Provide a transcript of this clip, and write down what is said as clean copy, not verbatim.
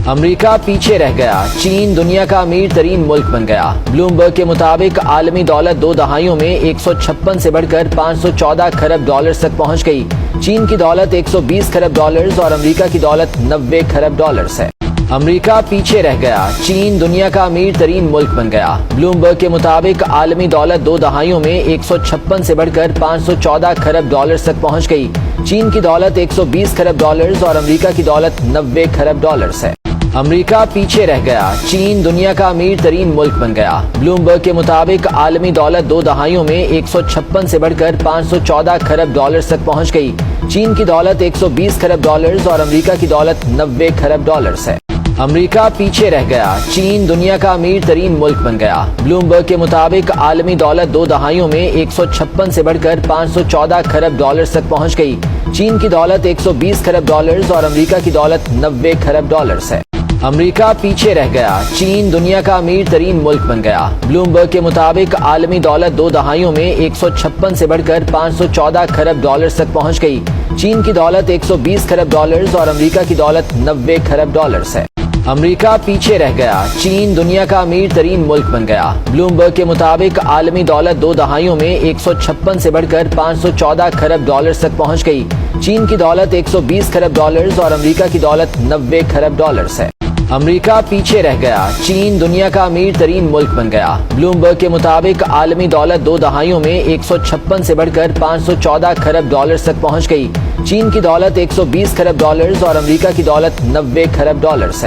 امریکہ پیچھے رہ گیا، چین دنیا کا امیر ترین ملک بن گیا۔ بلومبرگ کے مطابق عالمی دولت 2 دہائیوں میں 156 سے بڑھ کر 514 کھرب ڈالرز تک پہنچ گئی۔ چین کی دولت 120 کھرب ڈالرز اور امریکہ کی دولت 90 کھرب ڈالرز ہے۔ امریکہ پیچھے رہ گیا، چین دنیا کا امیر ترین ملک بن گیا۔ بلومبرگ کے مطابق عالمی دولت 2 دہائیوں میں 156 سے بڑھ کر 514 کھرب ڈالرز تک پہنچ گئی۔ چین کی دولت 120 کھرب ڈالرز اور امریکہ کی دولت 90 کھرب ڈالرز ہے۔ امریکہ پیچھے رہ گیا، چین دنیا کا امیر ترین ملک بن گیا۔ بلومبرگ کے مطابق عالمی دولت 2 دہائیوں میں 156 سے بڑھ کر 514 کھرب ڈالرز تک پہنچ گئی۔ چین کی دولت 120 کھرب ڈالرز اور امریکہ کی دولت 90 کھرب ڈالرز ہے۔ امریکہ پیچھے رہ گیا، چین دنیا کا امیر ترین ملک بن گیا۔ بلومبرگ کے مطابق عالمی دولت 2 دہائیوں میں 156 سے بڑھ کر 514 کھرب ڈالرز تک پہنچ گئی۔ چین کی دولت 120 کھرب ڈالرز اور امریکہ کی دولت 90 کھرب ڈالرز ہے۔ امریکہ پیچھے رہ گیا، چین دنیا کا امیر ترین ملک بن گیا۔ بلومبرگ کے مطابق عالمی دولت 2 دہائیوں میں 156 سے بڑھ کر 514 کھرب ڈالرز تک پہنچ گئی۔ چین کی دولت 120 کھرب ڈالرز اور امریکہ کی دولت 90 کھرب ڈالرز ہے۔ امریکہ پیچھے رہ گیا، چین دنیا کا امیر ترین ملک بن گیا۔ بلومبرگ کے مطابق عالمی دولت 2 دہائیوں میں 156 سے بڑھ کر 514 کھرب ڈالرز تک پہنچ گئی۔ چین کی دولت 120 کھرب ڈالرز اور امریکہ کی دولت 90 کھرب ڈالرز ہے۔ امریکہ پیچھے رہ گیا، چین دنیا کا امیر ترین ملک بن گیا۔ بلومبرگ کے مطابق عالمی دولت 2 دہائیوں میں 156 سے بڑھ کر 514 کھرب ڈالرز تک پہنچ گئی۔ چین کی دولت 120 کھرب ڈالرز اور امریکہ کی دولت 90 کھرب ڈالرز ہے۔